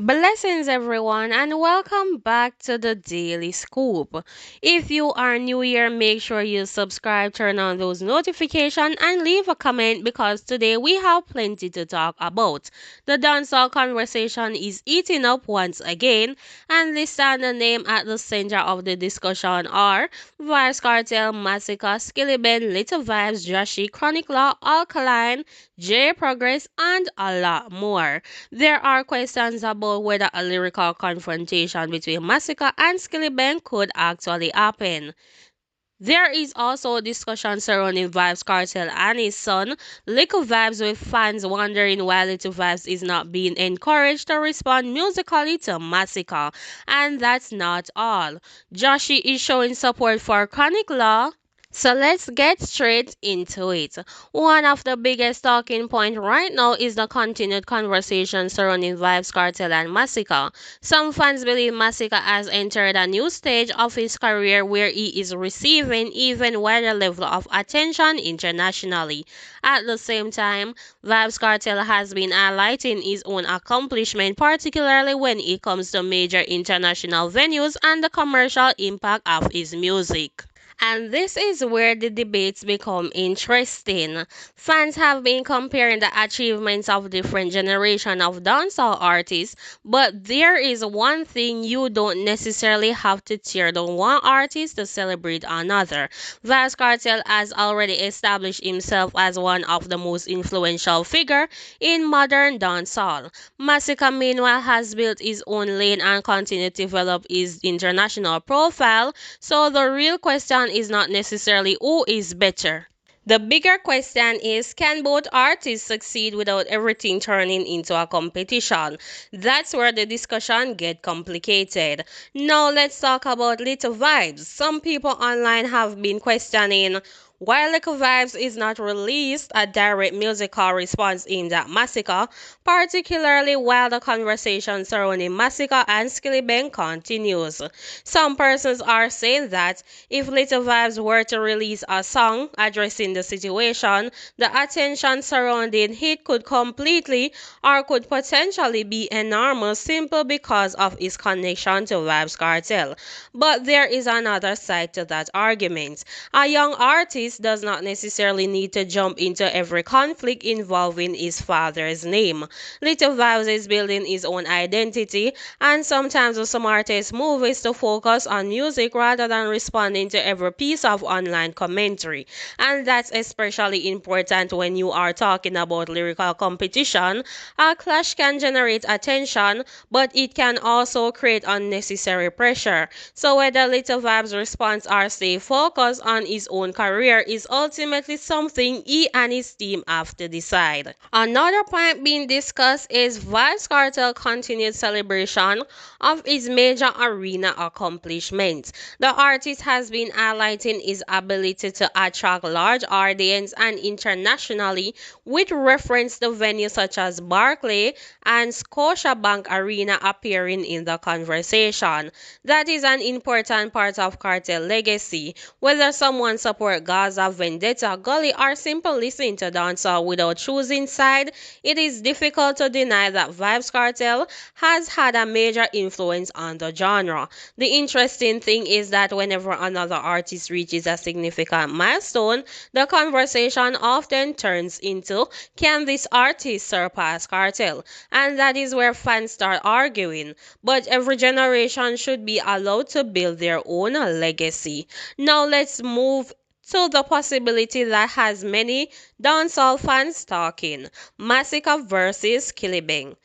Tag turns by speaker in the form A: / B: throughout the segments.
A: Blessings, everyone, and welcome back to the Daily Scoop. If you are new here, make sure you subscribe, turn on those notifications, and leave a comment because today we have plenty to talk about. The dancehall conversation is eating up once again, and this time the name at the center of the discussion are Vybz Kartel, Masicka, Skillibeng, Likkle Vybz, Jashii, Chronic Law, Alkaline, J Progress, and a lot more. There are questions about whether a lyrical confrontation between Masicka and Skillibeng could actually happen. There is also discussion surrounding Vybz Kartel and his son, Likkle Vybz, with fans wondering why Little Vybz is not being encouraged to respond musically to Masicka. And that's not all. Jashii is showing support for Chronic Law, so let's get straight into it. One of the biggest talking points right now is the continued conversation surrounding Vybz Kartel and Masicka. Some fans believe Masicka has entered a new stage of his career where he is receiving even wider level of attention internationally. At the same time, Vybz Kartel has been highlighting his own accomplishment, particularly when it comes to major international venues and the commercial impact of his music. And this is where the debates become interesting. Fans have been comparing the achievements of different generations of dancehall artists, but there is one thing: you don't necessarily have to tear down one artist to celebrate another. Vybz Kartel has already established himself as one of the most influential figures in modern dancehall. Masicka, meanwhile, has built his own lane and continued to develop his international profile, so the real question is not necessarily who is better. The bigger question is, can both artists succeed without everything turning into a competition? That's where the discussion gets complicated. Now let's talk about Likkle Vybz. Some people online have been questioning why Likkle Vybz is not released a direct musical response aimed at Masicka, particularly while the conversation surrounding Masicka and Skillibeng continues. Some persons are saying that if Likkle Vybz were to release a song addressing the situation, the attention surrounding it could completely or could potentially be enormous simply because of his connection to Vybz Kartel. But there is another side to that argument. A young artist does not necessarily need to jump into every conflict involving his father's name. Likkle Vybz is building his own identity, and sometimes some artists move is to focus on music rather than responding to every piece of online commentary. And that's especially important when you are talking about lyrical competition. A clash can generate attention, but it can also create unnecessary pressure. So whether Likkle Vybz' response or stay focused on his own career is ultimately something he and his team have to decide. Another point being discussed is Vybz Kartel's continued celebration of his major arena accomplishments. The artist has been highlighting his ability to attract large audience and internationally, with reference to venues such as Barclay and Scotiabank Arena appearing in the conversation. That is an important part of Kartel legacy. Whether someone support Gaza, Vendetta, Gully, or simply listen to dancehall without choosing side, it is difficult to deny that Vybz Kartel has had a major influence on the genre. The interesting thing is that whenever another artist reaches a significant milestone, the conversation often turns into, can this artist surpass Kartel? And that is where fans start arguing. But every generation should be allowed to build their own legacy. Now let's move to the possibility that has many dancehall fans talking: Masicka versus Skillibeng.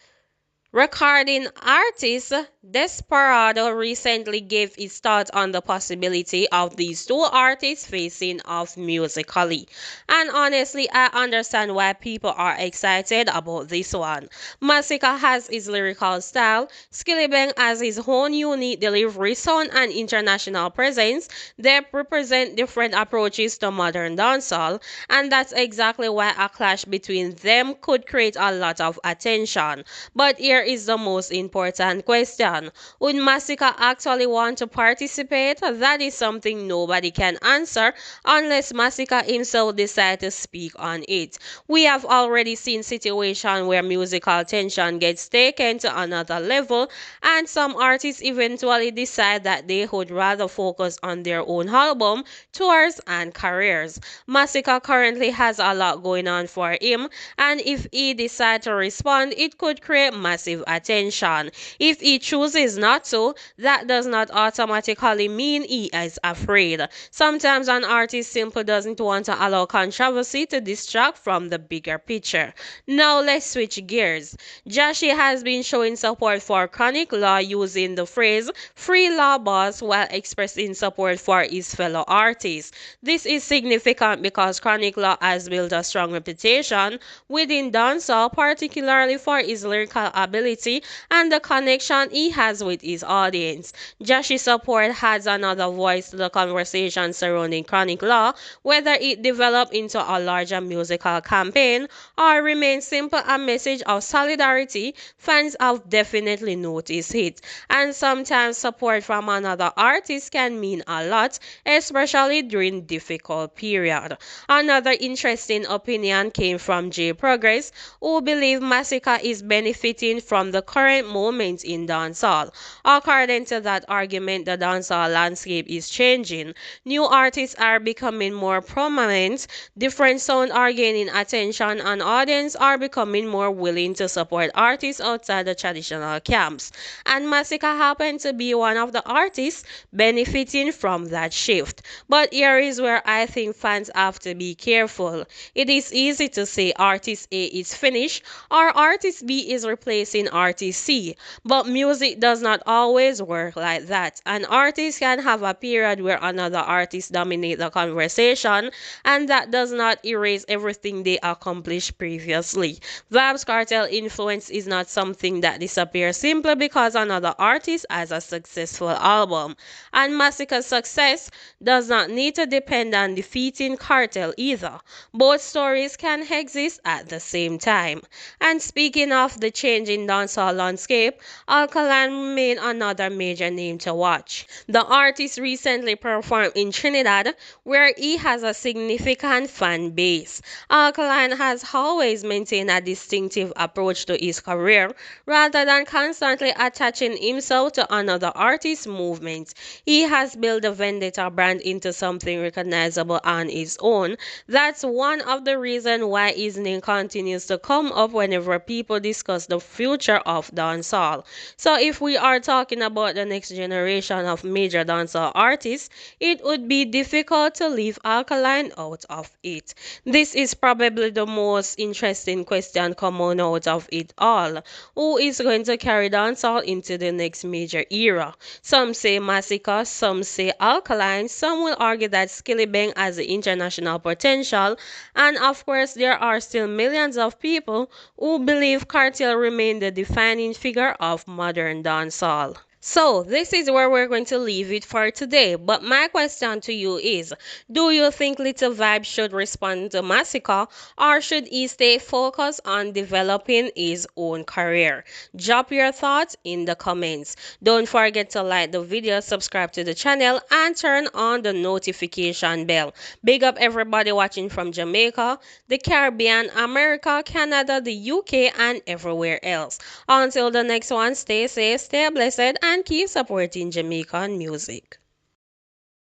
A: Recording artist Desperado recently gave his thoughts on the possibility of these two artists facing off musically. And honestly, I understand why people are excited about this one. Masicka has his lyrical style, Skillibeng has his own unique delivery sound and international presence. They represent different approaches to modern dancehall, and that's exactly why a clash between them could create a lot of attention. But here is the most important question. question. Would Masicka actually want to participate? That is something nobody can answer unless Masicka himself decides to speak on it. We have already seen situations where musical tension gets taken to another level, and some artists eventually decide that they would rather focus on their own album, tours, and careers. Masicka currently has a lot going on for him, and if he decides to respond, it could create massive attention. If he chooses not to, that does not automatically mean he is afraid. Sometimes an artist simply doesn't want to allow controversy to distract from the bigger picture. Now let's switch gears. Jashii has been showing support for chronic law using the phrase free law boss while expressing support for his fellow artists. This is significant because chronic law has built a strong reputation within dancehall, particularly for his lyrical ability and the connection he has with his audience. Jashii support adds another voice to the conversation surrounding chronic law, whether it develops into a larger musical campaign or remains simple a message of solidarity. Fans have definitely noticed it, and sometimes support from another artist can mean a lot, especially during difficult period. Another interesting opinion came from J Progress, who believe Masicka is benefiting from the current moment in dancehall. According to that argument, the dancehall landscape is changing. New artists are becoming more prominent, different sounds are gaining attention, and audiences are becoming more willing to support artists outside the traditional camps. And Masicka happened to be one of the artists benefiting from that shift. But here is where I think fans have to be careful. It is easy to say artist A is finished or artist B is replacing artist C, but music does not always work like that. An artist can have a period where another artist dominates the conversation, and that does not erase everything they accomplished previously. Vybz Kartel influence is not something that disappears simply because another artist has a successful album. And Masicka's success does not need to depend on defeating Kartel either. Both stories can exist at the same time. And speaking of the changing dancehall landscape, Alkaline remained another major name to watch. The artist recently performed in Trinidad, where he has a significant fan base. Alkaline has always maintained a distinctive approach to his career, rather than constantly attaching himself to another artist's movement. He has built the Vendetta brand into something recognizable on his own. That's one of the reasons why his name continues to come up whenever people discuss the future of dancehall. So if we are talking about the next generation of major dancehall artists, it would be difficult to leave Alkaline out of it. This is probably the most interesting question coming out of it all. Who is going to carry dancehall into the next major era? Some say Masicka, some say Alkaline, some will argue that Skillibeng has the international potential, and of course there are still millions of people who believe Kartel remains the defining figure of modern dancehall. So, this is where we're going to leave it for today. But my question to you is, do you think Likkle Vybz should respond to Masicka, or should he stay focused on developing his own career? Drop your thoughts in the comments. Don't forget to like the video, subscribe to the channel, and turn on the notification bell. Big up everybody watching from Jamaica, the Caribbean, America, Canada, the UK, and everywhere else. Until the next one, stay safe, stay blessed, and keep supporting Jamaican music.